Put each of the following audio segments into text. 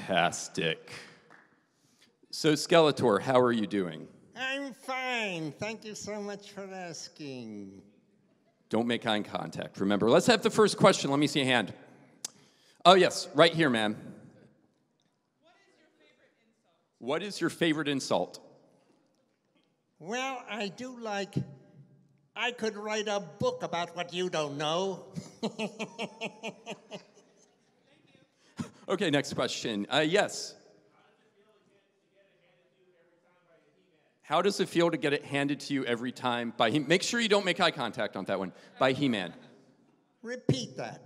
Fantastic. So, Skeletor, how are you doing? I'm fine. Thank you so much for asking. Don't make eye contact. Remember, let's have the first question. Let me see a hand. Oh, yes, right here, ma'am. What is your favorite insult? Well, I do like, I could write a book about what you don't know. Okay, next question. Yes. How does it feel to get it handed to you every time by He-Man? Make sure you don't make eye contact on that one. By He-Man. Repeat that.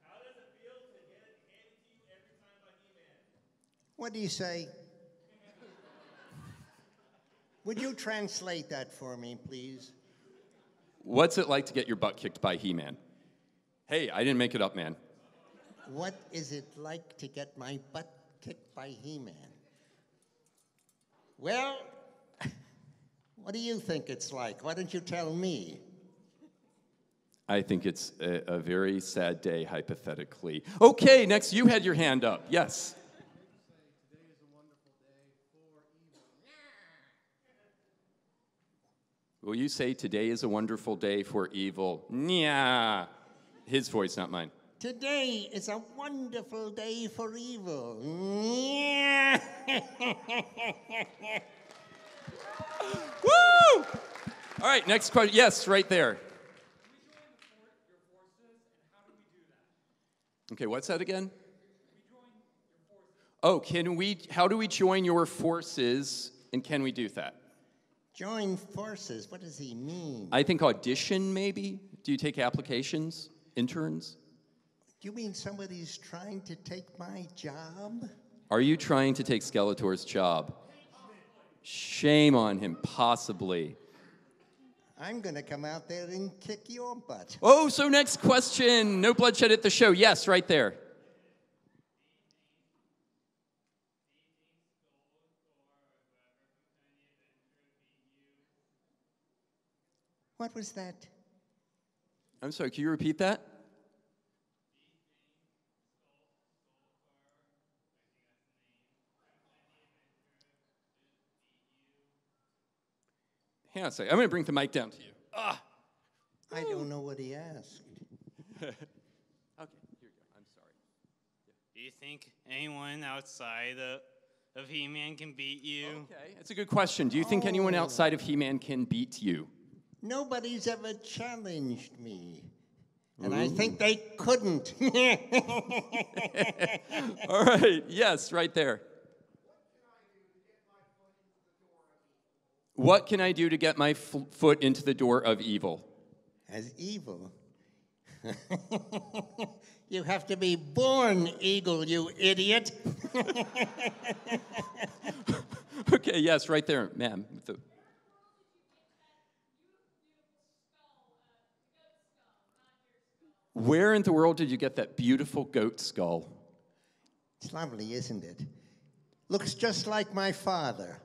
How does it feel to get it handed to you every time by He-Man? What do you say? Would you translate that for me, please? What's it like to get your butt kicked by He-Man? Hey, I didn't make it up, man. What is it like to get my butt kicked by He-Man? Well, what do you think it's like? Why don't you tell me? I think it's a very sad day, hypothetically. Okay, next, you had your hand up. Yes. Will you say today is a wonderful day for evil? Nya. His voice, not mine. Today is a wonderful day for evil. Woo! All right, next question. Yes, right there. Okay, what's that again? Oh, how do we join your forces, and can we do that? Join forces, what does he mean? I think audition, maybe? Do you take applications? Interns? Do you mean somebody's trying to take my job? Are you trying to take Skeletor's job? Shame on him, possibly. I'm going to come out there and kick your butt. Oh, so next question. No bloodshed at the show. Yes, right there. What was that? I'm sorry, can you repeat that? Hang on a second. I'm going to bring the mic down to you. I don't know what he asked. Okay, here we go. I'm sorry. Do you think anyone outside of He-Man can beat you? Okay, that's a good question. Do you think anyone outside of He-Man can beat you? Nobody's ever challenged me. And I think they couldn't. All right, yes, right there. What can I do to get my foot into the door of evil? As evil? You have to be born eagle, you idiot. Okay, yes, right there, ma'am. Where in the world did you get that beautiful goat skull? It's lovely, isn't it? Looks just like my father.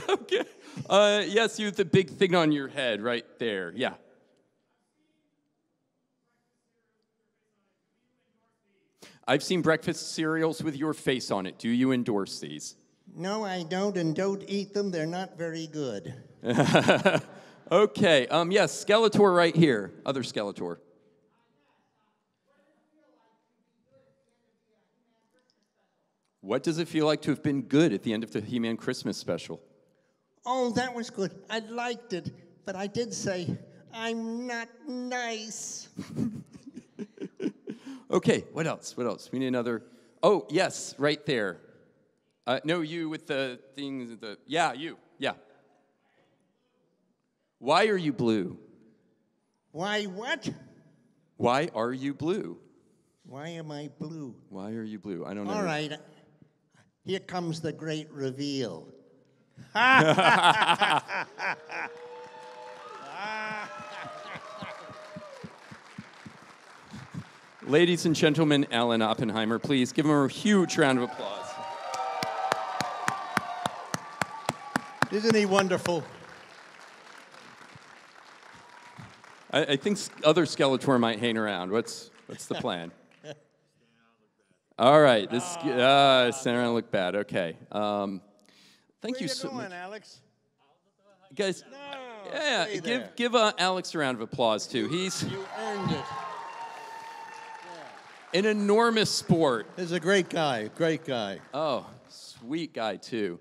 Okay. Yes, you have the big thing on your head right there. Yeah. I've seen breakfast cereals with your face on it. Do you endorse these? No, I don't, and don't eat them. They're not very good. Okay. Yes, Skeletor right here. Other Skeletor. What does it feel like to have been good at the end of the He-Man Christmas special? Oh, that was good. I liked it, but I did say, I'm not nice. Okay, what else? What else? We need another. Oh, yes, right there. No, you with the things. Yeah, you. Yeah. Why are you blue? Why what? Why are you blue? Why am I blue? Why are you blue? I don't know. All right. Here comes the great reveal. Ladies and gentlemen, Alan Oppenheimer, please give him a huge round of applause. Isn't he wonderful? I think other Skeletor might hang around. What's the plan? All right. This center and look bad. Okay. Thank you so much, Alex? guys. No, Yeah, stay there. give Alex a round of applause too. He's You earned it. an enormous sport. He's a great guy, great guy. Oh, sweet guy too,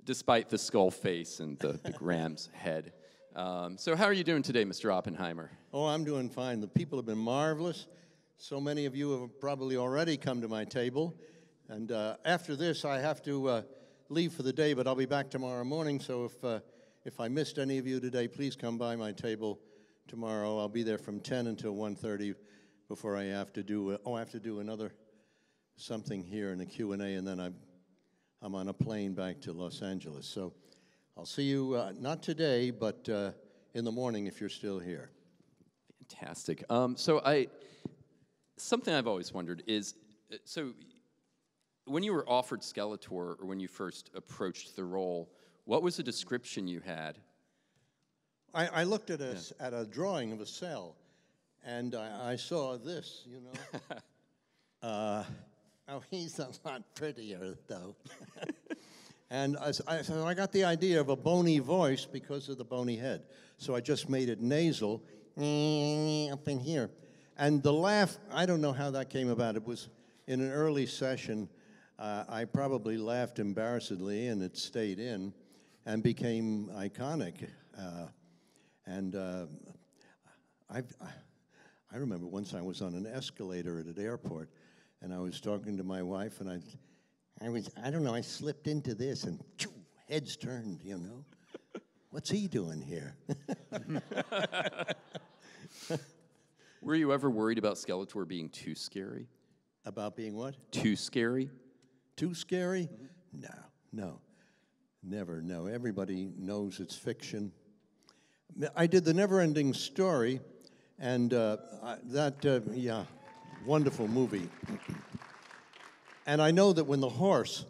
despite the skull face and the big ram's head. So how are you doing today, Mr. Oppenheimer? Oh, I'm doing fine. The people have been marvelous. So many of you have probably already come to my table. And after this, I have to leave for the day, but I'll be back tomorrow morning. So if I missed any of you today, please come by my table tomorrow. I'll be there from 10 until 1:30 before I have to do, I have to do another something here in a Q&A, and then I'm on a plane back to Los Angeles. So I'll see you, not today, but in the morning if you're still here. Fantastic. Something I've always wondered is, so when you were offered Skeletor, or when you first approached the role, what was the description you had? I looked at a drawing of a cell, and I saw this, you know. Oh, he's a lot prettier, though. And so I got the idea of a bony voice because of the bony head. So I just made it nasal, up in here. And the laugh, I don't know how that came about. It was in an early session. I probably laughed embarrassedly, and it stayed in and became iconic. I remember once I was on an escalator at an airport, and I was talking to my wife, and I don't know, I slipped into this, and heads turned, you know. What's he doing here? Were you ever worried about Skeletor being too scary? About being what? Too scary? Too scary? No. Never, no. Everybody knows it's fiction. I did the Never-Ending Story, and wonderful movie. And I know that when the horse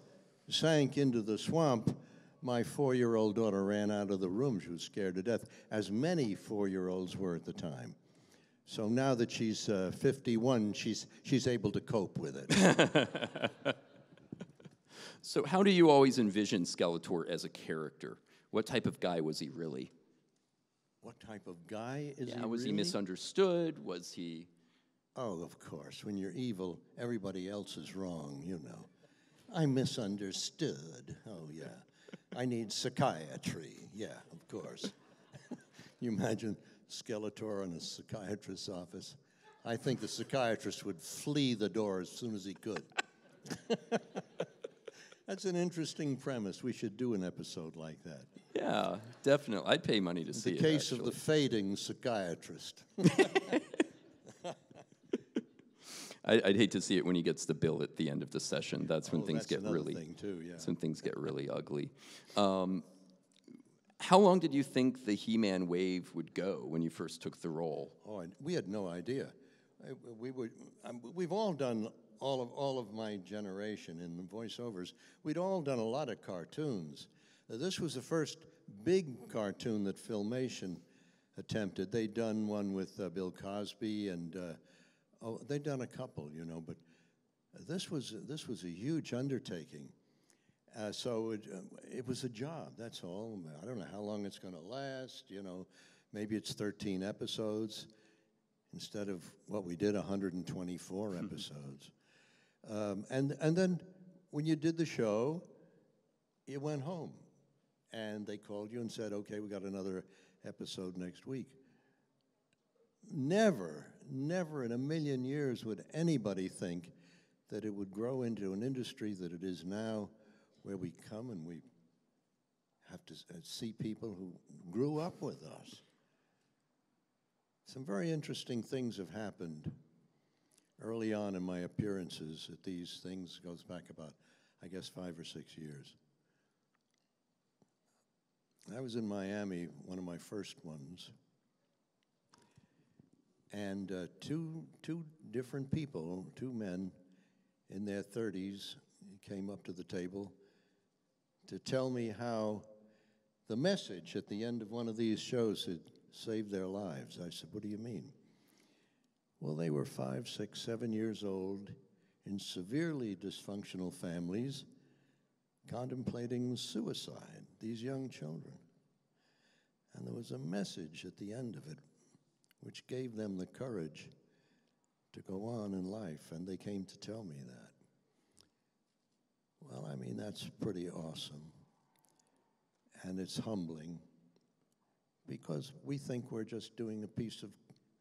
sank into the swamp, my 4-year-old daughter ran out of the room. She was scared to death, as many 4-year-olds were at the time. So now that she's 51, she's able to cope with it. So how do you always envision Skeletor as a character? What type of guy was he really? What type of guy is he? Was he really? misunderstood? Was he? Oh, of course. When you're evil, everybody else is wrong, you know. I'm misunderstood. Oh, yeah. I need psychiatry. Yeah, of course. You imagine Skeletor in a psychiatrist's office? I think the psychiatrist would flee the door as soon as he could. That's an interesting premise. We should do an episode like that. Yeah, definitely. I'd pay money to see it, The case actually. of the fading psychiatrist. I'd hate to see it when he gets the bill at the end of the session. That's when things that's get really thing too, yeah. That's when things get really ugly. How long did you think the He-Man wave would go when you first took the role? Oh, we had no idea. We've all done, all of my generation in the voiceovers, we'd all done a lot of cartoons. This was the first big cartoon that Filmation attempted. They'd done one with Bill Cosby, and they'd done a couple, you know, but this was a huge undertaking. So it was a job, that's all. I don't know how long it's going to last, you know. Maybe it's 13 episodes instead of what we did, 124 episodes. And then when you did the show, you went home. And they called you and said, okay, we got another episode next week. Never in a million years would anybody think that it would grow into an industry that it is now, where we come and we have to see people who grew up with us. Some very interesting things have happened early on in my appearances at these things. Goes back about, I guess, 5 or 6 years. I was in Miami, one of my first ones, and two different people, two men in their 30s, came up to the table to tell me how the message at the end of one of these shows had saved their lives. I said, what do you mean? Well, they were 5, 6, 7 years old in severely dysfunctional families contemplating suicide, these young children. And there was a message at the end of it which gave them the courage to go on in life, and they came to tell me that. Well, I mean, that's pretty awesome. And it's humbling because we think we're just doing a piece of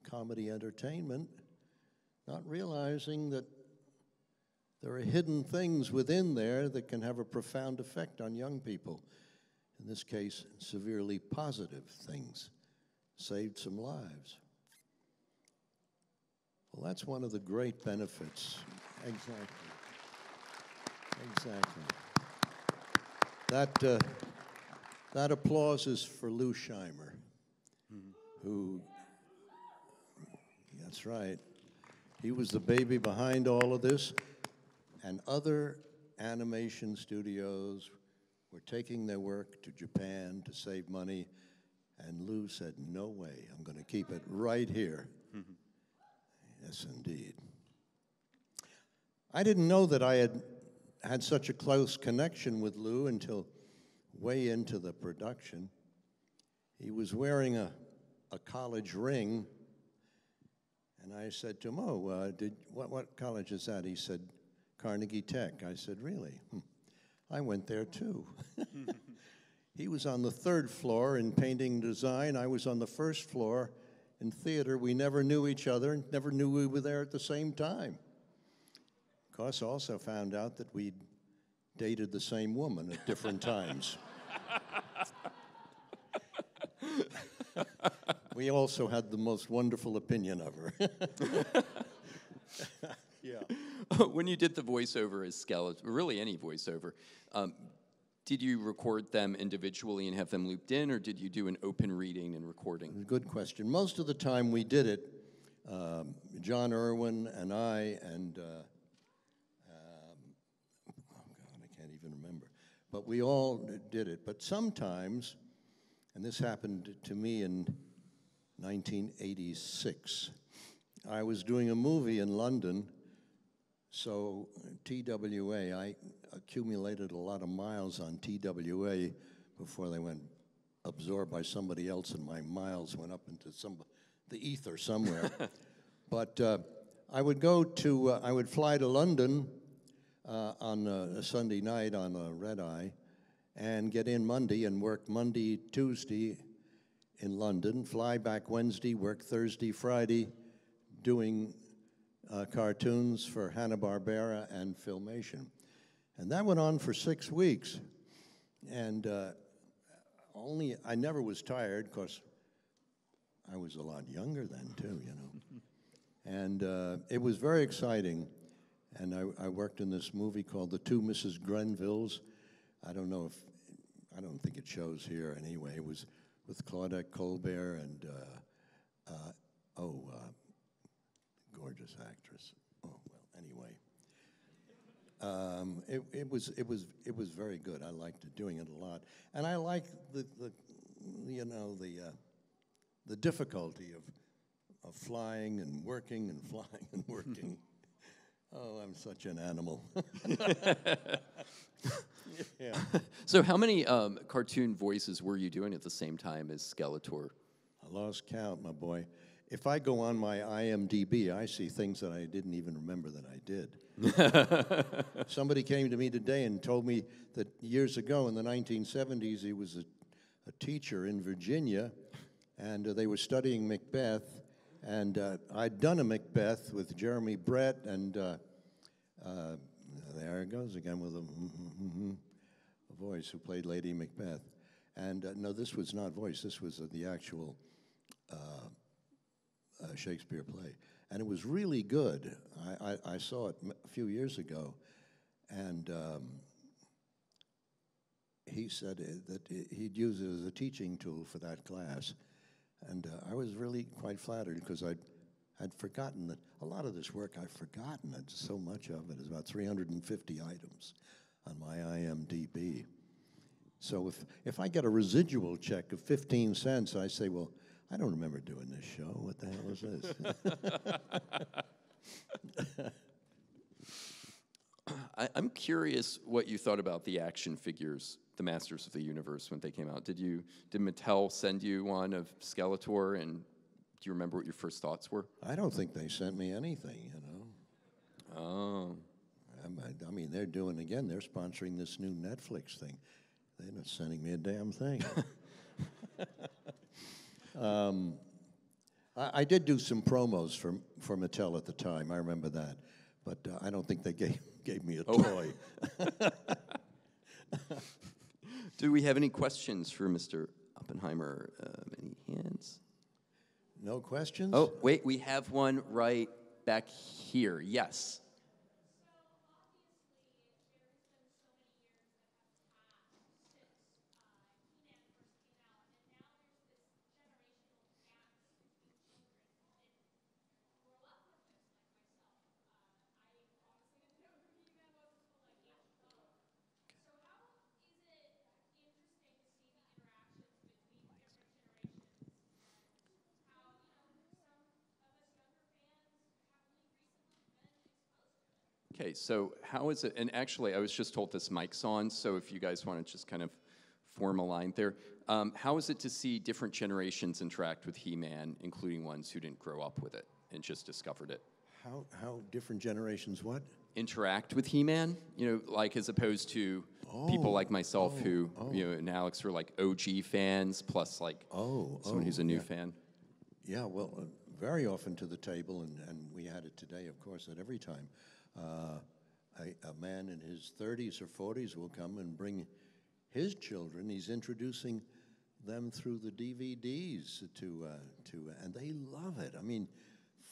comedy entertainment, not realizing that there are hidden things within there that can have a profound effect on young people. In this case, severely positive things. Saved some lives. Well, that's one of the great benefits. Exactly. Exactly. That applause is for Lou Scheimer, who, that's right, he was the baby behind all of this, and other animation studios were taking their work to Japan to save money, and Lou said, no way, I'm going to keep it right here. Yes, indeed. I didn't know that I had such a close connection with Lou until way into the production. He was wearing a college ring, and I said to him, oh, what college is that? He said, Carnegie Tech. I said, really? I went there too. He was on the 3rd floor in painting design. I was on the 1st floor in theater. We never knew each other and never knew we were there at the same time. Of course, also found out that we'd dated the same woman at different times. We also had the most wonderful opinion of her. Yeah. When you did the voiceover as Skeletor, really any voiceover, did you record them individually and have them looped in, or did you do an open reading and recording? Good question. Most of the time we did it, John Irwin and I, and oh God, I can't even remember. But we all did it. But sometimes, and this happened to me in 1986, I was doing a movie in London, so TWA, I accumulated a lot of miles on TWA before they went absorbed by somebody else, and my miles went up into the ether somewhere. But I would fly to London on a Sunday night on a red-eye and get in Monday and work Monday, Tuesday in London, fly back Wednesday, work Thursday, Friday, doing cartoons for Hanna-Barbera and Filmation. And that went on for 6 weeks. And I never was tired, because I was a lot younger then, too, you know. And it was very exciting. And I worked in this movie called The Two Mrs. Grenvilles. I don't think it shows here anyway. It was with Claudette Colbert and, gorgeous actress. Oh, well, anyway. It was very good. I liked doing it a lot. And I liked the difficulty of flying and working and flying and working. Oh, I'm such an animal. Yeah. So how many cartoon voices were you doing at the same time as Skeletor? I lost count, my boy. If I go on my IMDb, I see things that I didn't even remember that I did. Somebody came to me today and told me that years ago in the 1970s, he was a teacher in Virginia, and they were studying Macbeth, and I'd done a Macbeth with Jeremy Brett, and there it goes again with a voice who played Lady Macbeth. And no, this was not voice, this was the actual Shakespeare play. And it was really good. I saw it a few years ago, and he said that he'd use it as a teaching tool for that class. And I was really quite flattered, because I'd forgotten that a lot of this work I've forgotten. So much of it is about 350 items on my IMDb. So if I get a residual check of 15 cents, I say, well, I don't remember doing this show. What the hell is this? I'm curious what you thought about the action figures, the Masters of the Universe, when they came out. Did Mattel send you one of Skeletor, and do you remember what your first thoughts were? I don't think they sent me anything, you know. Oh. I mean, they're sponsoring this new Netflix thing. They're not sending me a damn thing. I did do some promos for Mattel at the time. I remember that. But I don't think they gave me a toy. Do we have any questions for Mr. Oppenheimer? Any hands? No questions? Oh, wait, we have one right back here. Yes. Okay, so how is it, and actually I was just told this mic's on, so if you guys want to just kind of form a line there. How is it to see different generations interact with He-Man, including ones who didn't grow up with it and just discovered it? How different generations what? Interact with He-Man, like as opposed to people like myself who, and Alex were like OG fans, plus like someone who's a new fan. Yeah, well, very often to the table, and we had it today, of course, at every time. A man in his 30s or 40s will come and bring his children. He's introducing them through the DVDs and they love it. I mean,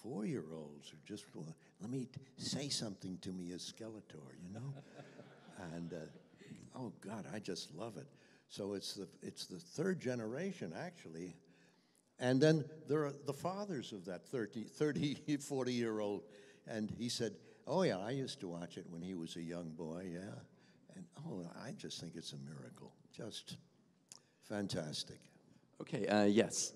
4-year-olds are just, let me say something to me as Skeletor, you know? And oh God, I just love it. So it's the third generation actually. And then there are the fathers of that 30, 40-year-old. And he said, oh yeah, I used to watch it when he was a young boy, yeah. And I just think it's a miracle. Just fantastic. Okay, yes.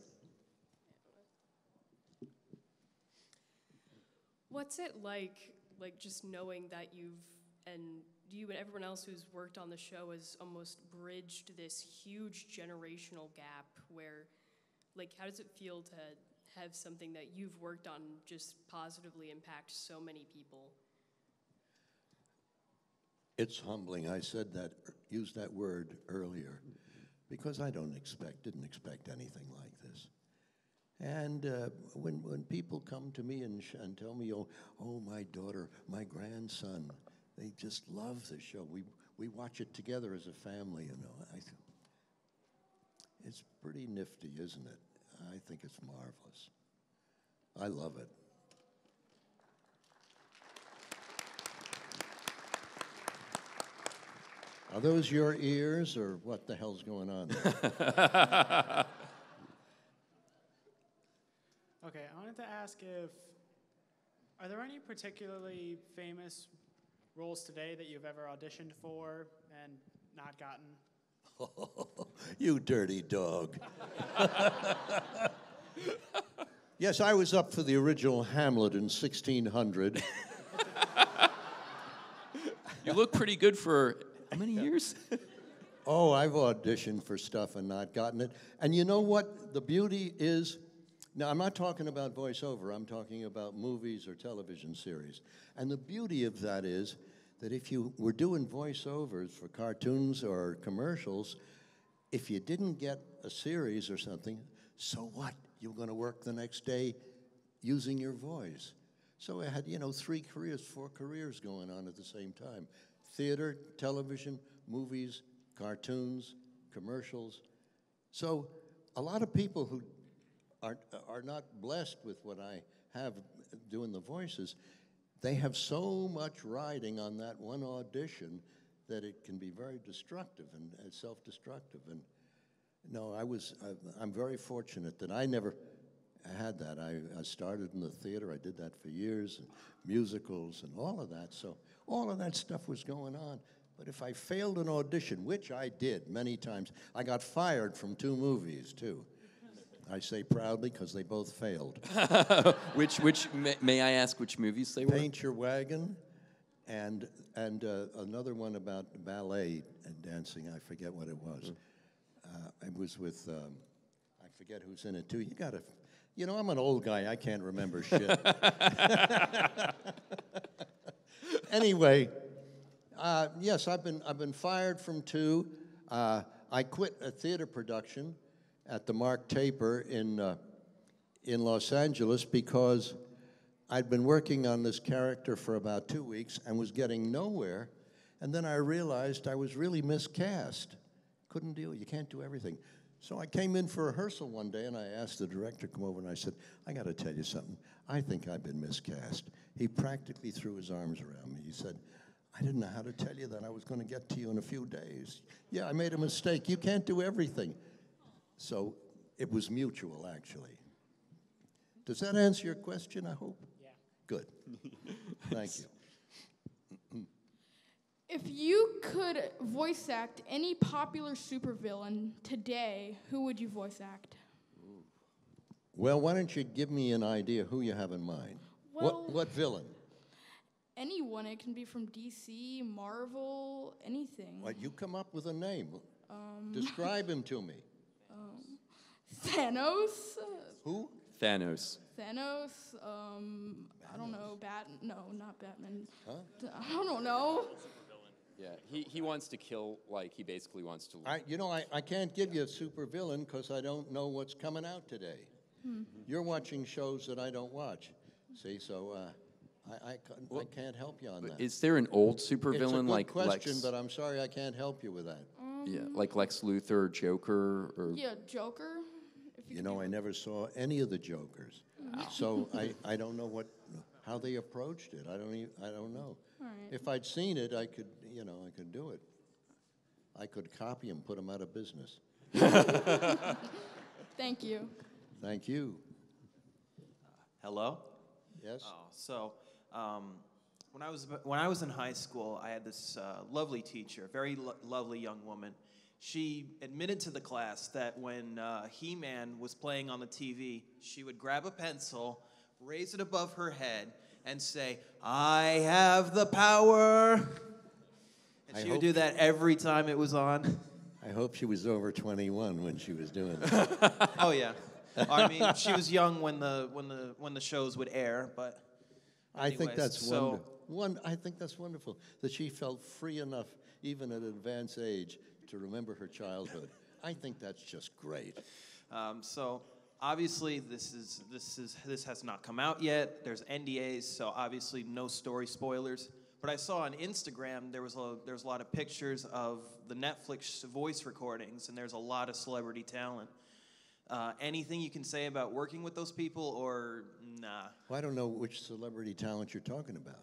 What's it like just knowing that you and everyone else who's worked on the show has almost bridged this huge generational gap where, how does it feel to have something that you've worked on just positively impact so many people? It's humbling. I used that word earlier, because I didn't expect anything like this. And when people come to me and tell me, oh, my daughter, my grandson, they just love the show. We watch it together as a family, you know. It's pretty nifty, isn't it? I think it's marvelous. I love it. Are those your ears, or what the hell's going on there? Okay, I wanted to ask are there any particularly famous roles today that you've ever auditioned for and not gotten? You dirty dog. Yes, I was up for the original Hamlet in 1600. You look pretty good for how many years? Oh, I've auditioned for stuff and not gotten it. And you know what the beauty is? Now, I'm not talking about voiceover. I'm talking about movies or television series. And the beauty of that is that if you were doing voiceovers for cartoons or commercials, if you didn't get a series or something, so what? You're going to work the next day using your voice. So I had, 3 careers, 4 careers going on at the same time. Theater, television, movies, cartoons, commercials. So a lot of people who are not blessed with what I have doing the voices, they have so much riding on that one audition that it can be very destructive and self-destructive. And no, I'm very fortunate that I never had that. I started in the theater. I did that for years, and musicals and all of that. So all of that stuff was going on. But if I failed an audition, which I did many times, I got fired from 2 movies, too. I say proudly because they both failed. May I ask which movies they were? Paint Your Wagon and another one about ballet and dancing. I forget what it was. It was with I forget who's in it too. You gotta, you know, I'm an old guy. I can't remember shit. Anyway, yes, I've been fired from 2. I quit a theater production at the Mark Taper in Los Angeles because I'd been working on this character for about 2 weeks and was getting nowhere, and then I realized I was really miscast. Couldn't deal, you can't do everything. So I came in for rehearsal one day and I asked the director to come over and I said, I gotta tell you something, I think I've been miscast. He practically threw his arms around me. He said, I didn't know how to tell you that. I was gonna get to you in a few days. Yeah, I made a mistake. You can't do everything. So it was mutual, actually. Does that answer your question, I hope? Good. Thank you. If you could voice act any popular supervillain today, who would you voice act? Well, why don't you give me an idea who you have in mind? Well, What villain? Anyone. It can be from DC, Marvel, anything. Well, you come up with a name. Describe him to me. Thanos? Who? Thanos. Thanos, I don't know, no, not Batman. Huh? I don't know. Yeah, he wants to kill, like, he basically wants to... I can't give you a super villain because I don't know what's coming out today. You're watching shows that I don't watch. See, so I can't help you on that. Is there an old supervillain like It's a good question, Lex? but I'm sorry I can't help you with that. Yeah, like Lex Luthor or Joker or... Yeah, Joker. You know, I never saw any of the Jokers, so I don't know how they approached it. I don't know. All right. If I'd seen it, I could do it. I could copy them, put them out of business. Thank you. Thank you. Hello? Yes? Oh, so when I was in high school, I had this lovely teacher, very lovely young woman. She admitted to the class that when He-Man was playing on the TV, she would grab a pencil, raise it above her head, and say, I have the power. And she would do that every time it was on. I hope she was over 21 when she was doing that. Oh, yeah. I mean, she was young when the shows would air, but I think anyways, that's so, I think that's wonderful that she felt free enough, even at an advanced age, to remember her childhood. I think that's just great. So obviously this has not come out yet. There's NDAs, so obviously no story spoilers. But I saw on Instagram there's a lot of pictures of the Netflix voice recordings, and there's a lot of celebrity talent. Anything you can say about working with those people, or nah? Well, I don't know which celebrity talent you're talking about.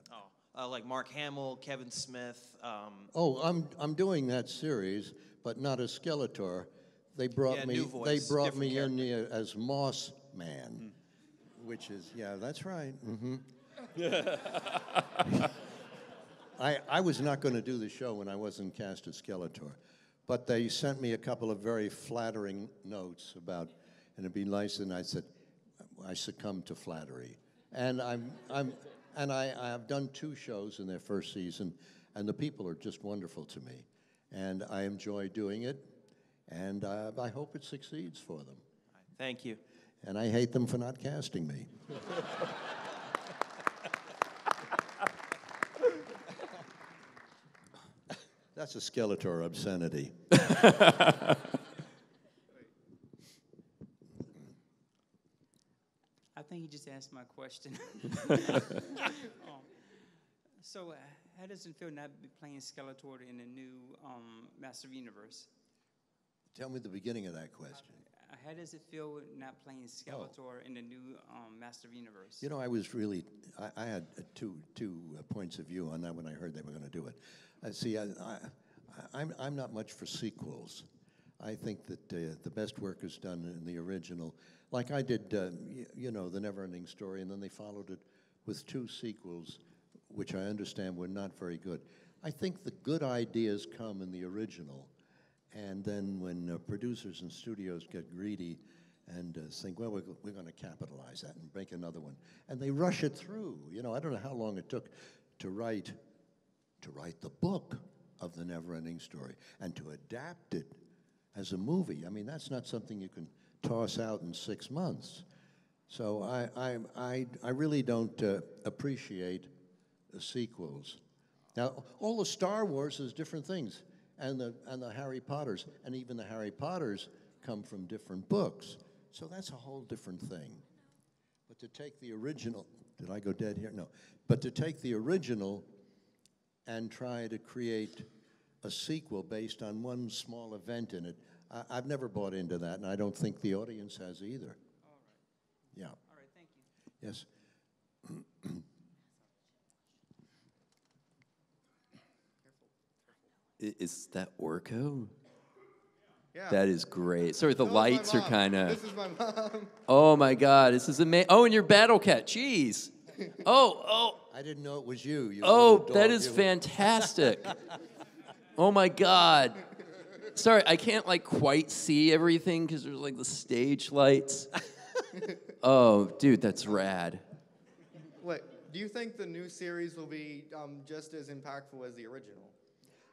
Like Mark Hamill, Kevin Smith. I'm doing that series, but not as Skeletor. They brought me. New voice, They brought me different in as Moss Man, which is that's right. I was not going to do the show when I wasn't cast as Skeletor, but they sent me a couple of very flattering notes about, and it'd be nice, and I said, I succumbed to flattery, and I have done 2 shows in their first season, and the people are just wonderful to me, and I enjoy doing it, and I hope it succeeds for them. Thank you. And I hate them for not casting me. That's a Skeletor obscenity. I think you just answered my question. So, how does it feel not be playing Skeletor in the new Master Universe? Tell me the beginning of that question. How does it feel not playing Skeletor in the new Master Universe? You know, I was really, I had two points of view on that when I heard they were going to do it. See, I'm not much for sequels. I think that the best work is done in the original. Like I did, you know, The Never-Ending Story, and then they followed it with 2 sequels, which I understand were not very good. I think the good ideas come in the original, and then when producers and studios get greedy and think, well, we're going to capitalize that and make another one, and they rush it through. You know, I don't know how long it took to write to write the book of the Never-Ending Story and to adapt it as a movie. I mean, that's not something you can toss out in 6 months. So I really don't appreciate the sequels. Now, all the Star Wars is different things, and the Harry Potters, and even the Harry Potters come from different books. So that's a whole different thing. But to take the original, did I go dead here? No. But to take the original and try to create a sequel based on one small event in it, I've never bought into that, and I don't think the audience has either. All right. Yeah. All right, thank you. Yes. Is that Orko? Yeah. That is great. Sorry, the That was my lights are mom. kind of. This is my mom. Oh my God, this is amazing. Oh, and your Battle Cat. Jeez. Oh. I didn't know it was you. You Oh, little that dog, is you. fantastic. Oh my God. Sorry, I can't like quite see everything because there's like the stage lights. Oh, dude, that's rad. Wait, do you think the new series will be just as impactful as the original?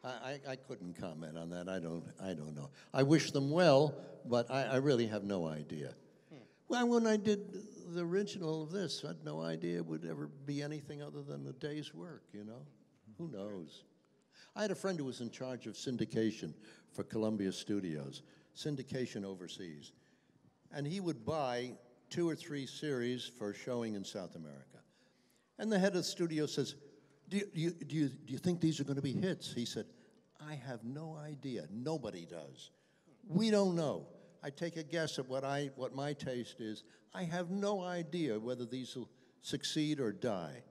I couldn't comment on that. I don't know. I wish them well, but I really have no idea. Well, when I did the original of this, I had no idea it would ever be anything other than a day's work, you know? Who knows? I had a friend who was in charge of syndication for Columbia Studios, syndication overseas. And he would buy 2 or 3 series for showing in South America. And the head of the studio says, do you think these are going to be hits? He said, I have no idea. Nobody does. We don't know. I take a guess at what my taste is. I have no idea whether these will succeed or die.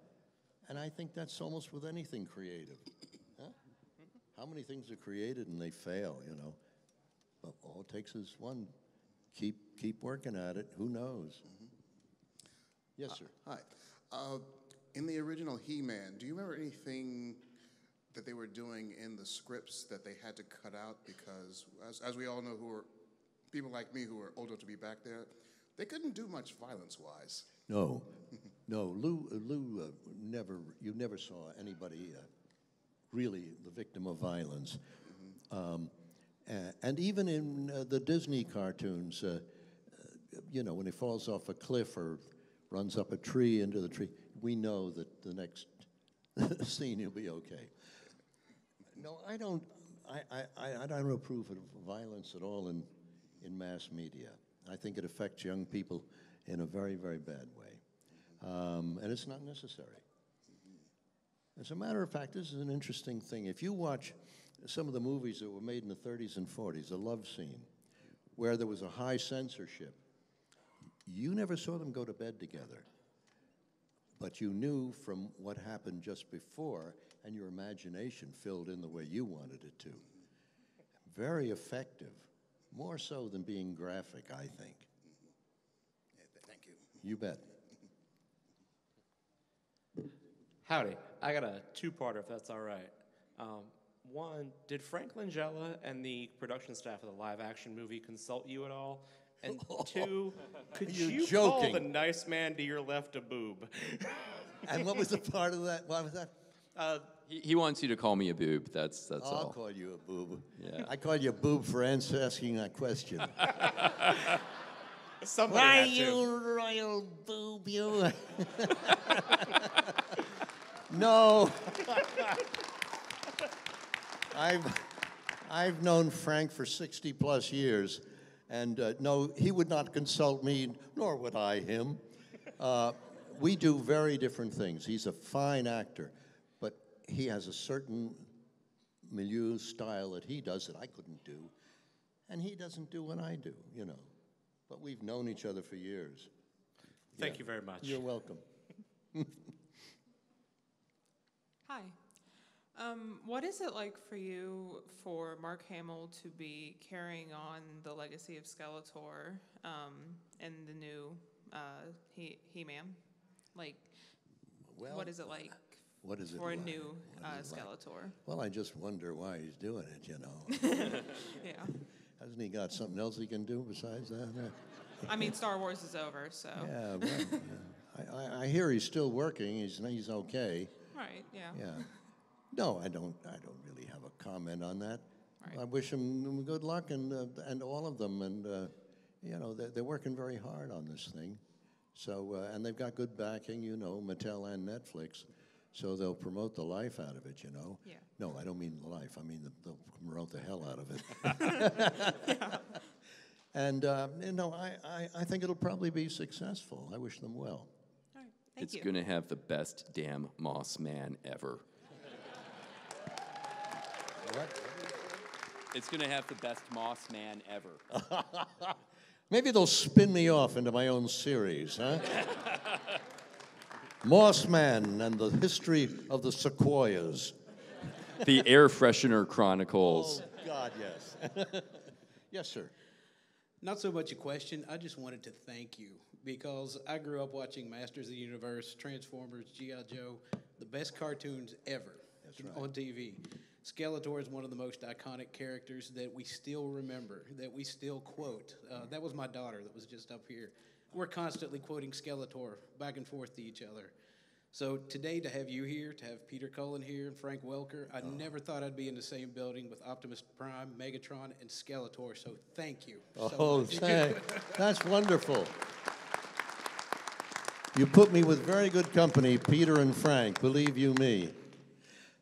And I think that's almost with anything creative. Huh? How many things are created and they fail, you know? But all it takes is one. Keep working at it. Who knows? Yes, sir. Hi. In the original He-Man, do you remember anything that they were doing in the scripts that they had to cut out? Because, as we all know, who are people like me who are old enough to be back there, they couldn't do much violence-wise. No, no. Lou you never saw anybody really the victim of violence. And even in the Disney cartoons, you know, when he falls off a cliff or runs up a tree into the tree, we know that the next scene he'll be okay. No, I don't approve of violence at all in mass media. I think it affects young people in a very, very bad way. And it's not necessary. As a matter of fact, this is an interesting thing. If you watch some of the movies that were made in the 30s and 40s, a love scene, where there was a high censorship, you never saw them go to bed together. But you knew from what happened just before, and your imagination filled in the way you wanted it to. Very effective, more so than being graphic, I think. Thank you. You bet. Howdy. I got a two-parter, if that's all right. One, did Frank Langella and the production staff of the live-action movie consult you at all? And two, could you call the nice man to your left a boob? And what was the part of that? What was that? He wants you to call me a boob. That's all. I'll call you a boob. Yeah. I call you a boob for asking that question. Somebody Why, had to. you royal boob, you? No. I've known Frank for 60-plus years, and no, he would not consult me, nor would I him. We do very different things. He's a fine actor, but he has a certain milieu style that he does that I couldn't do, and he doesn't do what I do, you know. But we've known each other for years. Thank you very much. You're welcome. Hi. What is it like for you, for Mark Hamill, to be carrying on the legacy of Skeletor in the new He-Man? Like, Well, what is it like what is it for a like? new What is it like? Skeletor? Well, I just wonder why he's doing it, you know. Yeah. Hasn't he got something else he can do besides that? I mean, Star Wars is over, so. Yeah, well, yeah. I hear he's still working. He's okay. Right, yeah. Yeah. No, I don't really have a comment on that. Right. I wish them good luck and all of them, and you know, they're working very hard on this thing. So and they've got good backing, you know, Mattel and Netflix. So they'll promote the life out of it, you know. Yeah. No, I don't mean the life. I mean they'll promote the hell out of it. Yeah. And you know, I think it'll probably be successful. I wish them well. All right. Thank It's you. going to have the best damn Moss Man ever. What? It's going to have the best Moss Man ever. Maybe they'll spin me off into my own series, huh? Moss Man and the History of the Sequoias. The Air Freshener Chronicles. Oh, God, yes. Yes, sir. Not so much a question, I just wanted to thank you because I grew up watching Masters of the Universe, Transformers, G.I. Joe, the best cartoons ever on TV. Skeletor is one of the most iconic characters that we still remember, that we still quote. That was my daughter that was just up here. We're constantly quoting Skeletor back and forth to each other. So today to have you here, to have Peter Cullen here and Frank Welker, I never thought I'd be in the same building with Optimus Prime, Megatron, and Skeletor, so thank you so much. That's wonderful. You put me with very good company, Peter and Frank, believe you me.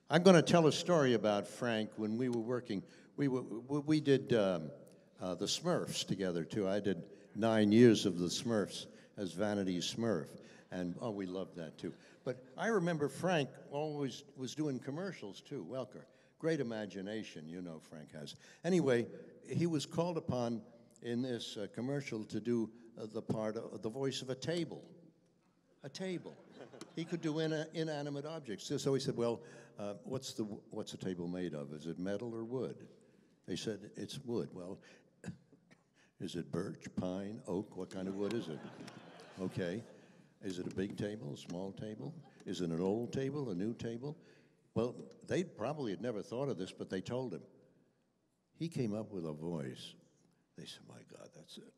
I'm going to tell a story about Frank when we were working. We did the Smurfs together, too. I did 9 years of the Smurfs as Vanity Smurf, and oh, we loved that, too. But I remember Frank always was doing commercials, too, Welker. Great imagination, you know Frank has. Anyway, he was called upon in this commercial to do the part of the voice of a table. A table. He could do inanimate objects. So he said, well, what's the table made of? Is it metal or wood? They said, it's wood. Well, is it birch, pine, oak? What kind of wood is it? Okay. Is it a big table, a small table? Is it an old table, a new table? Well, they probably had never thought of this, but they told him. He came up with a voice. They said, my God, that's it.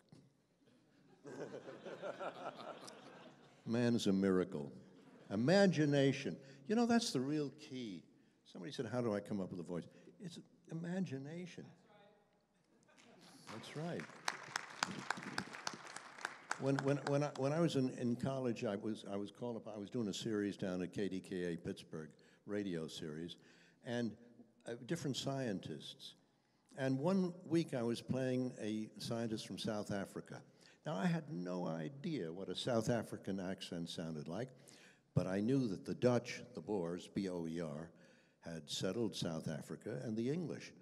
Man is a miracle. Imagination. You know, that's the real key. Somebody said, how do I come up with a voice? It's imagination. That's right. When I was in college, I was called up. I was doing a series down at KDKA Pittsburgh, radio series, and different scientists. And one week I was playing a scientist from South Africa. Now I had no idea what a South African accent sounded like, but I knew that the Dutch, the Boers, B-O-E-R, had settled South Africa, and the English.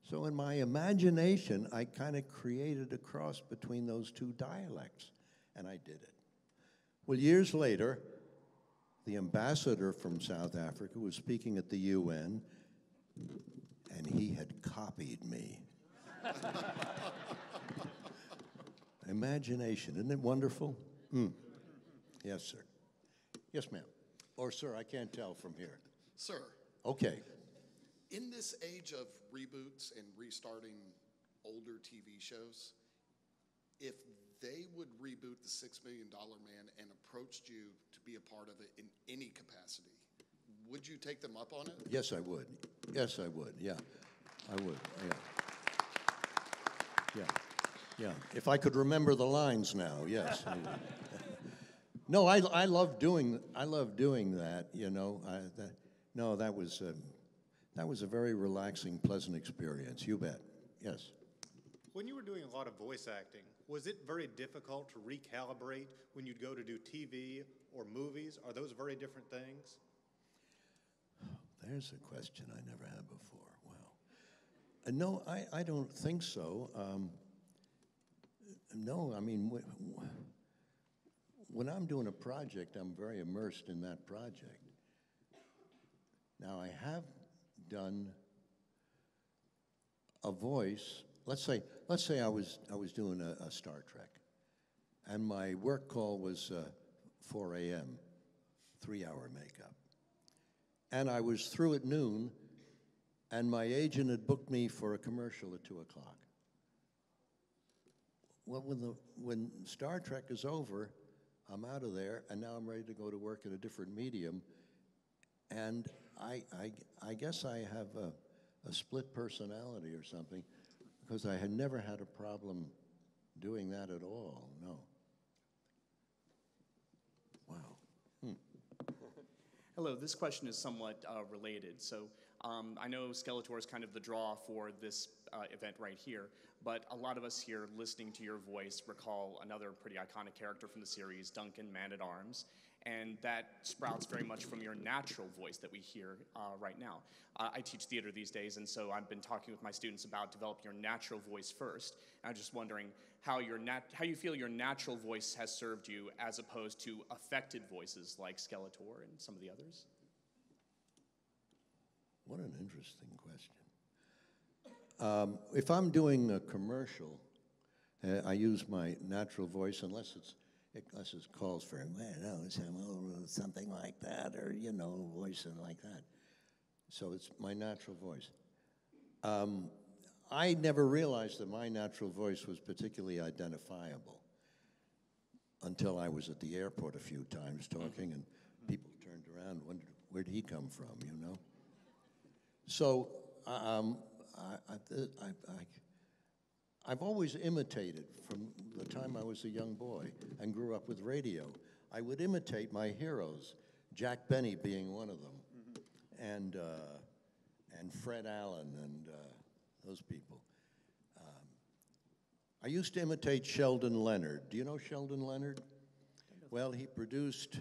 So in my imagination, I kind of created a cross between those two dialects, and I did it. Well, years later, the ambassador from South Africa was speaking at the UN, and he had copied me. Imagination, isn't it wonderful? Yes, sir. Yes, ma'am. Or, sir, I can't tell from here. Sir. Okay. In this age of reboots and restarting older TV shows, if they would reboot The $6 Million Man and approached you to be a part of it in any capacity, would you take them up on it? Yes, I would. Yes, I would. Yeah, I would. Yeah. Yeah. If I could remember the lines now, yes. I would. No, I love doing that. You know, that was a very relaxing, pleasant experience. You bet. Yes. When you were doing a lot of voice acting, was it very difficult to recalibrate when you'd go to do TV or movies? Are those very different things? There's a question I never had before. Wow. No, I don't think so. No, I mean, when I'm doing a project, I'm very immersed in that project. Now, I have done a voice. Let's say I was doing a Star Trek, and my work call was 4 a.m., 3-hour makeup. And I was through at noon, and my agent had booked me for a commercial at 2 o'clock. Well, when Star Trek is over, I'm out of there, and now I'm ready to go to work at a different medium, and I guess I have a split personality or something, because I had never had a problem doing that at all, no. Wow. Hello, this question is somewhat related. So I know Skeletor is kind of the draw for this event right here, but a lot of us here listening to your voice recall another pretty iconic character from the series, Duncan Man-at-Arms, and that sprouts very much from your natural voice that we hear right now. I teach theater these days, and so I've been talking with my students about developing your natural voice first. And I'm just wondering how you feel your natural voice has served you as opposed to affected voices like Skeletor and some of the others. What an interesting question. If I'm doing a commercial, I use my natural voice unless it calls for, well, something like that, or, voice like that. So it's my natural voice. I never realized that my natural voice was particularly identifiable until I was at the airport a few times talking, and people turned around and wondered, where did he come from, So I've always imitated from the time I was a young boy and grew up with radio. I would imitate my heroes, Jack Benny being one of them, and Fred Allen and those people. I used to imitate Sheldon Leonard. Do you know Sheldon Leonard? Well, he produced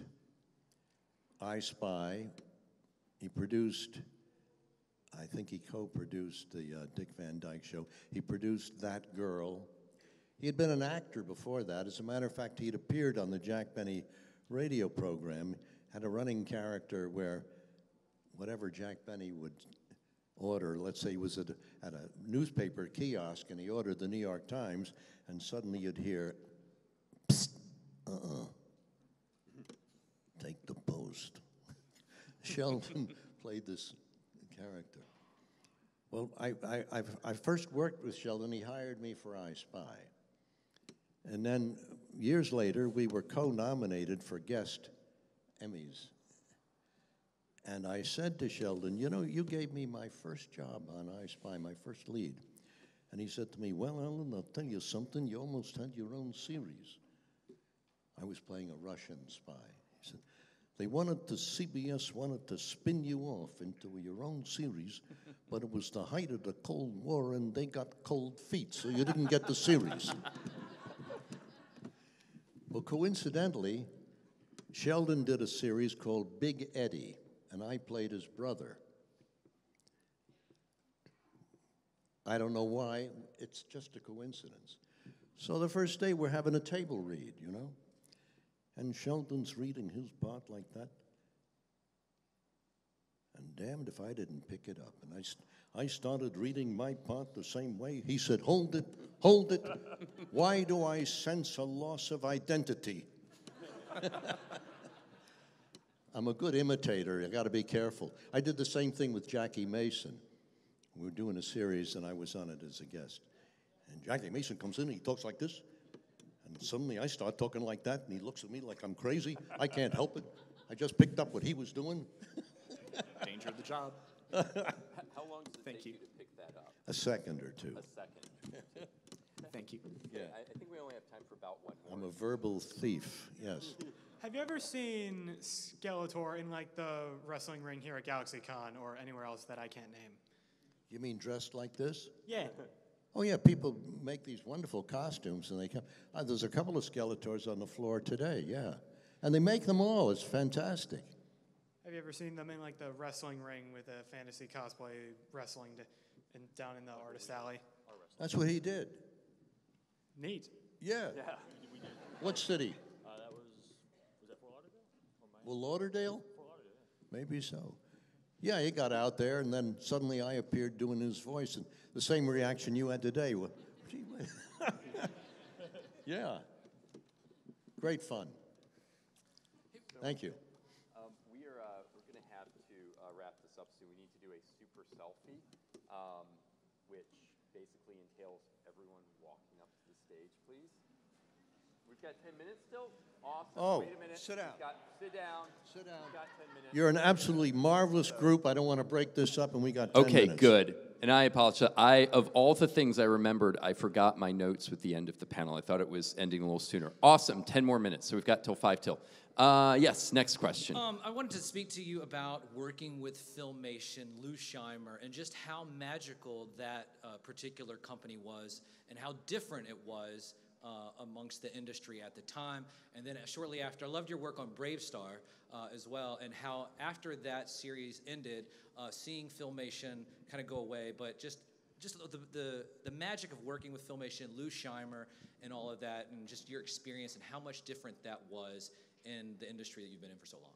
I Spy. He produced, I think he co-produced the Dick Van Dyke Show. He produced That Girl. He had been an actor before that. As a matter of fact, he'd appeared on the Jack Benny radio program, had a running character where whatever Jack Benny would order, let's say he was at a newspaper kiosk and he ordered the New York Times, and suddenly you'd hear, psst, take the Post. Sheldon played this character. Well, I first worked with Sheldon. He hired me for I Spy. And then years later, we were co-nominated for guest Emmys. And I said to Sheldon, you gave me my first job on I Spy, my first lead. And he said to me, well, Alan, I'll tell you something. You almost had your own series. I was playing a Russian spy. He said, CBS wanted to spin you off into your own series, but it was the height of the Cold War and they got cold feet, so you didn't get the series. Well, coincidentally, Sheldon did a series called Big Eddie, and I played his brother. I don't know why, it's just a coincidence. So the first day we're having a table read, and Sheldon's reading his part like that. And damned if I didn't pick it up. And I started reading my part the same way. He said, hold it. Why do I sense a loss of identity? I'm a good imitator. I got to be careful. I did the same thing with Jackie Mason. We were doing a series, and I was on it as a guest. And Jackie Mason comes in, and he talks like this. And suddenly I start talking like that, and he looks at me like I'm crazy. I can't help it. I just picked up what he was doing. Danger of the job. How long does it take you to pick that up? A second or two. A second. Thank you. Yeah. I think we only have time for about one more. I'm a verbal thief, yes. Have you ever seen Skeletor in the wrestling ring here at GalaxyCon or anywhere else that I can't name? You mean dressed like this? Yeah. Oh, yeah, people make these wonderful costumes, and they come. There's a couple of Skeletors on the floor today, yeah. And they make them all. It's fantastic. Have you ever seen them in the wrestling ring with a fantasy cosplay wrestling down in the artist alley? That's what he did. Neat. Yeah. Yeah. We did. What city? That was that Fort Lauderdale? Well, Lauderdale? Fort Lauderdale, yeah. Maybe so. Yeah, he got out there, and then suddenly I appeared doing his voice, and the same reaction you had today. Well, gee whiz. Yeah. Great fun. Thank you. We're going to have to wrap this up soon. We need to do a super selfie, which basically entails everyone walking up to the stage, please. We've got 10 minutes still? Awesome. Oh, Wait a minute. sit down. Sit down. Sit down. We've got 10 minutes. You're an absolutely marvelous group. I don't want to break this up, and we got 10 Okay, minutes. good. And I apologize. Of all the things I remembered, I forgot my notes with the end of the panel. I thought it was ending a little sooner. Awesome. 10 more minutes. So we've got till 5 till. Yes, next question. I wanted to speak to you about working with Filmation, Lou Scheimer, and just how magical that particular company was and how different it was amongst the industry at the time. And then shortly after, I loved your work on Brave Star as well, and how after that series ended, seeing Filmation kind of go away, but just the magic of working with Filmation, Lou Scheimer, and all of that, and just your experience and how much different that was in the industry that you've been in for so long.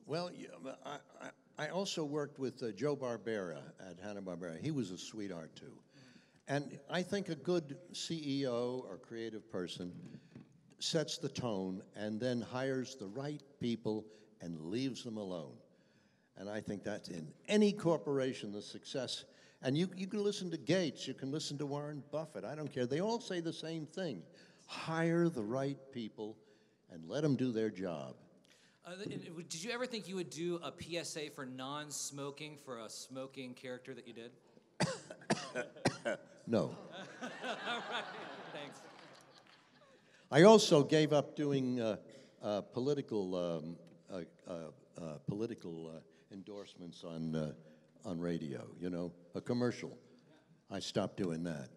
Well, I also worked with Joe Barbera at Hanna-Barbera. He was a sweetheart, too. And I think a good CEO or creative person sets the tone and then hires the right people and leaves them alone. And I think that's in any corporation, the success. And you can listen to Gates, you can listen to Warren Buffett, I don't care. They all say the same thing. Hire the right people and let them do their job. Did you ever think you would do a PSA for non-smoking for a smoking character that you did? No. All right, thanks. I also gave up doing political endorsements on radio, you know, a commercial. I stopped doing that.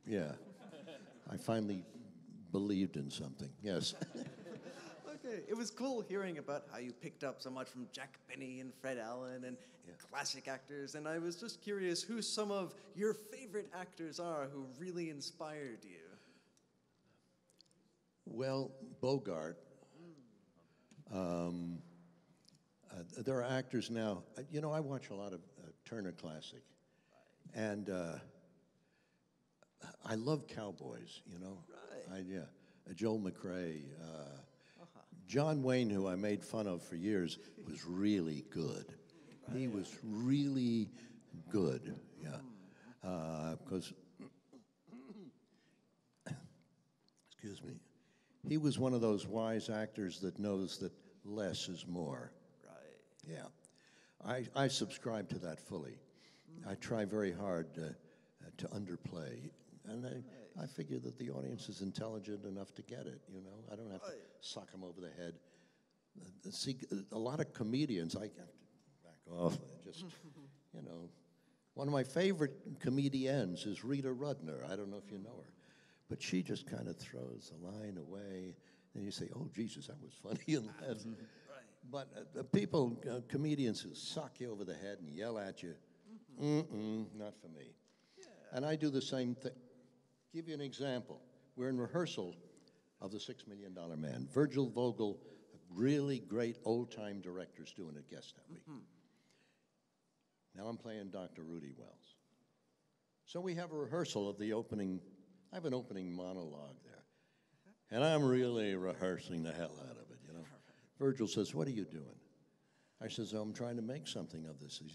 Yeah. I finally believed in something, yes. Okay, it was cool hearing about how you picked up so much from Jack Benny and Fred Allen and classic actors, and I was just curious who some of your favorite actors are who really inspired you. Well, Bogart. There are actors now. You know, I watch a lot of Turner Classic, and I love cowboys. You know, Joel McRae, John Wayne, who I made fun of for years, was really good. He was really good. Yeah, because excuse me, he was one of those wise actors that knows that less is more. Yeah, I subscribe to that fully. I try very hard to underplay, and I figure that the audience is intelligent enough to get it. You know, I don't have to sock them over the head. See, a lot of comedians, I have to back off. Just, you know, one of my favorite comedians is Rita Rudner. I don't know if you know her, but she just kind of throws a line away, and you say, "Oh, Jesus, that was funny." And that. But people, comedians who sock you over the head and yell at you, not for me. And I do the same thing. Give you an example. We're in rehearsal of The $6 Million Man. Virgil Vogel, a really great old-time director, is doing a guest that week. Now I'm playing Dr. Rudy Wells. So we have a rehearsal of the opening. I have an opening monologue there. And I'm really rehearsing the hell out of it, you know. Virgil says, "What are you doing?" I says, "I'm trying to make something of this." He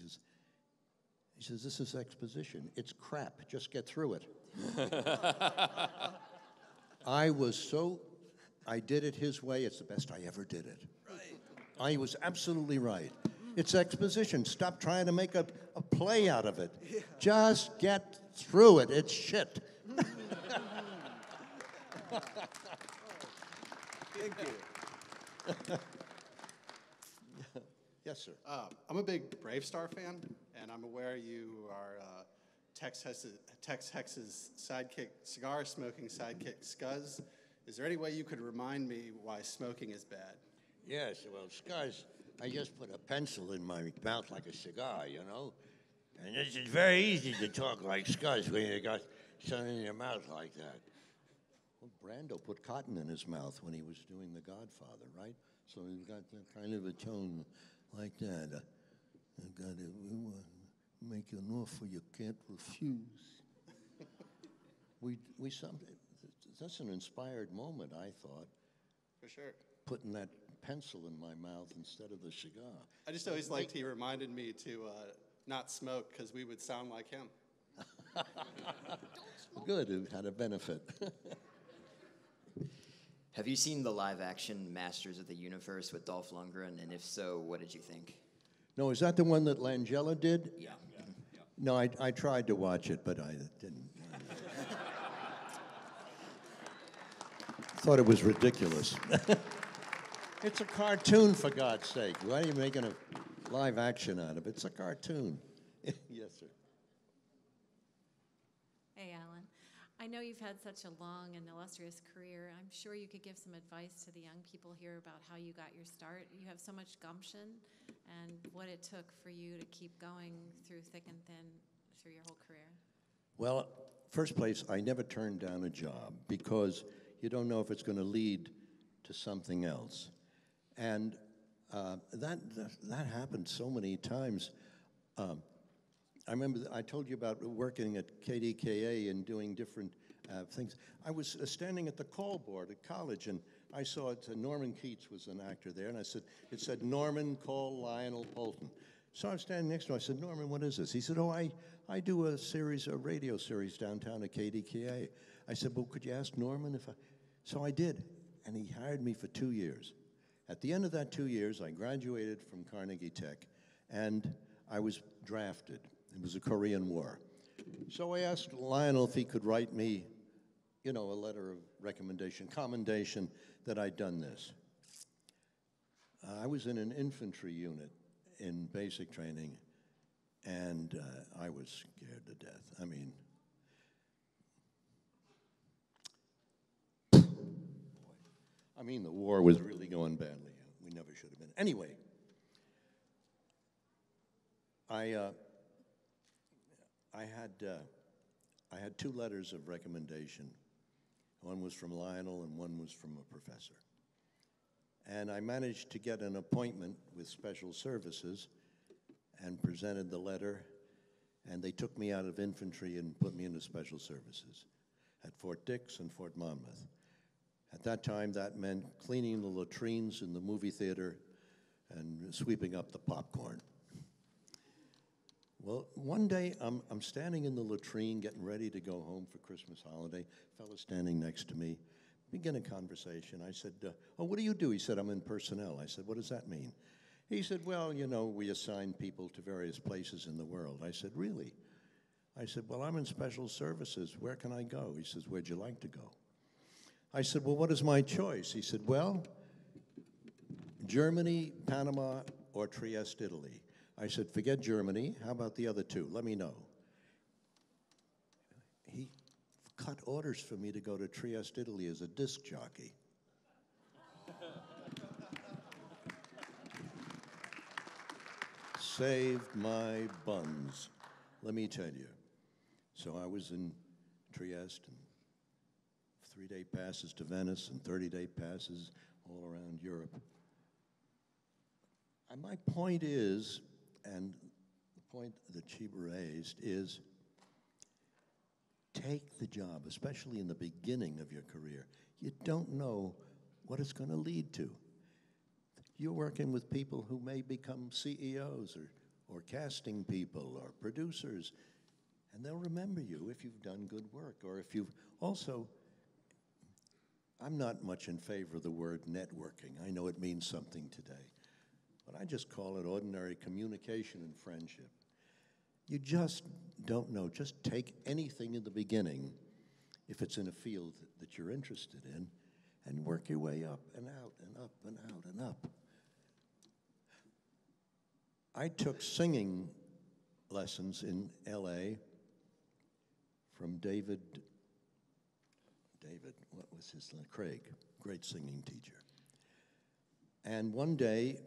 says, "This is exposition. It's crap. Just get through it." I did it his way. It's the best I ever did it. Right. I was absolutely right. It's exposition. Stop trying to make a play out of it. Yeah. Just get through it. It's shit. Thank you. Yes, sir. I'm a big Brave Star fan, and I'm aware you are Tex Hex's sidekick, cigar-smoking sidekick, Scuzz. Is there any way you could remind me why smoking is bad? Yes, well, Scuzz, I just put a pencil in my mouth like a cigar, you know? And it's very easy to talk like Scuzz when you got something in your mouth like that. Well, Brando put cotton in his mouth when he was doing The Godfather, right? So he's got that kind of a tone like that. I got to make an offer you can't refuse. That's an inspired moment, I thought. For sure. Putting that pencil in my mouth instead of the cigar. I just always liked he reminded me to not smoke because we would sound like him. Good, it had a benefit. Have you seen the live-action Masters of the Universe with Dolph Lundgren? And if so, what did you think? No, is that the one that Langella did? Yeah. No, I tried to watch it, but I didn't. Thought it was ridiculous. It's a cartoon, for God's sake. Why are you making a live action out of it? It's a cartoon. Yes, sir. Hey, Alan. I know you've had such a long and illustrious career. I'm sure you could give some advice to the young people here about how you got your start. You have so much gumption and what it took for you to keep going through thick and thin through your whole career. Well, first place, I never turned down a job because you don't know if it's going to lead to something else. And that happened so many times. I remember I told you about working at KDKA and doing different things. I was standing at the call board at college, and I saw it. Norman Keats was an actor there, and it said Norman call Lionel Bolton. So I was standing next to him. I said, Norman, what is this? He said, oh, I do a radio series downtown at KDKA. I said, well, could you ask Norman if I... So I did, and he hired me for 2 years. At the end of that 2 years, I graduated from Carnegie Tech, and I was drafted. It was a Korean War. So I asked Lionel if he could write me, a letter of recommendation, commendation that I'd done this. I was in an infantry unit in basic training, and I was scared to death. I mean, the war was really going badly. We never should have been. Anyway, I had 2 letters of recommendation. One was from Lionel and one was from a professor. And I managed to get an appointment with Special Services and presented the letter, and they took me out of infantry and put me into Special Services at Fort Dix and Fort Monmouth. At that time, that meant cleaning the latrines in the movie theater and sweeping up the popcorn. Well, one day, I'm standing in the latrine getting ready to go home for Christmas holiday. Fellow standing next to me, begin a conversation. I said, oh, what do you do? He said, I'm in personnel. I said, what does that mean? He said, well, we assign people to various places in the world. I said, really? I said, well, I'm in Special Services. Where can I go? He says, where'd you like to go? I said, well, what is my choice? He said, well, Germany, Panama, or Trieste, Italy. I said, forget Germany. How about the other 2? Let me know. He cut orders for me to go to Trieste, Italy as a disc jockey. Saved my buns, let me tell you. So I was in Trieste, and 3-day passes to Venice and 30-day passes all around Europe. And my point is, and the point that she raised is, take the job, especially in the beginning of your career. You don't know what it's going to lead to. You're working with people who may become CEOs or casting people or producers, and they'll remember you if you've done good work, or if you've also... I'm not much in favor of the word networking. I know it means something today, but I just call it ordinary communication and friendship. You just don't know. Just take anything in the beginning, if it's in a field that you're interested in, and work your way up and out and up and out and up. I took singing lessons in L.A. from David, what was his name? Craig, great singing teacher. And one day,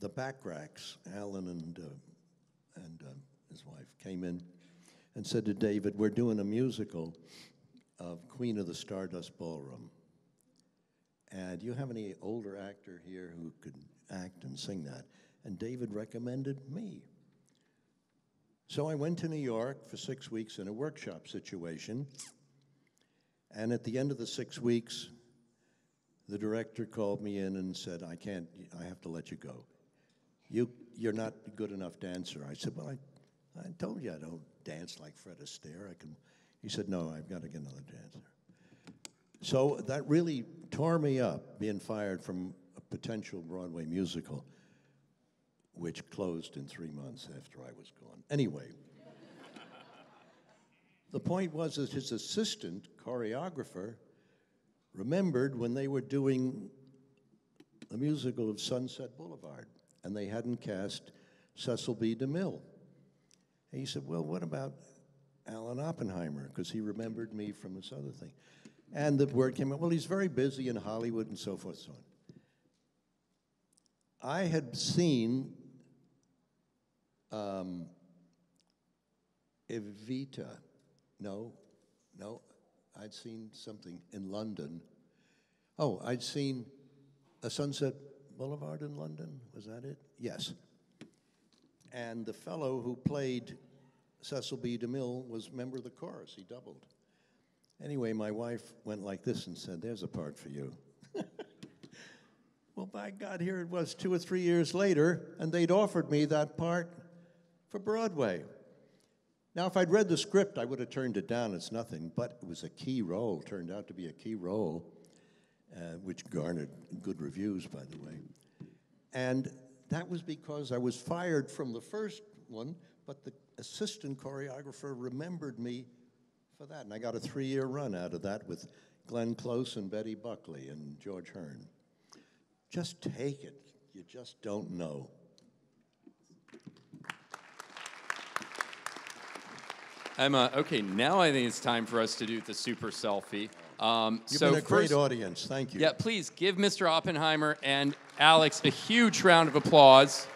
the Backracks, Alan and his wife, came in and said to David, we're doing a musical of Queen of the Stardust Ballroom. And do you have any older actor here who could act and sing that? And David recommended me. So I went to New York for 6 weeks in a workshop situation. And at the end of the 6 weeks, the director called me in and said, I have to let you go. You're not a good enough dancer. I said, well, I told you I don't dance like Fred Astaire. He said, no, I've got to get another dancer. So that really tore me up, being fired from a potential Broadway musical, which closed in 3 months after I was gone. Anyway, the point was that his assistant choreographer remembered when they were doing a musical of Sunset Boulevard, and they hadn't cast Cecil B. DeMille. And he said, well, what about Alan Oppenheimer? Because he remembered me from this other thing. And the word came out, well, he's very busy in Hollywood and so forth, so on. I had seen Evita. No, I'd seen something in London. Oh, I'd seen a Sunset Boulevard in London. Was that it? Yes. And the fellow who played Cecil B. DeMille was a member of the chorus. He doubled. Anyway, my wife went like this and said, there's a part for you. Well, by God, here it was 2 or 3 years later, and they'd offered me that part for Broadway. Now, if I'd read the script, I would have turned it down. It's nothing, but it was a key role, turned out to be a key role, which garnered good reviews, by the way. And that was because I was fired from the first one, but the assistant choreographer remembered me for that. And I got a 3-year run out of that with Glenn Close and Betty Buckley and George Hearn. Just take it. You just don't know. Emma, okay, now I think it's time for us to do the super selfie. You've been a great audience. Thank you. Yeah, please give Mr. Oppenheimer and Alex a huge round of applause.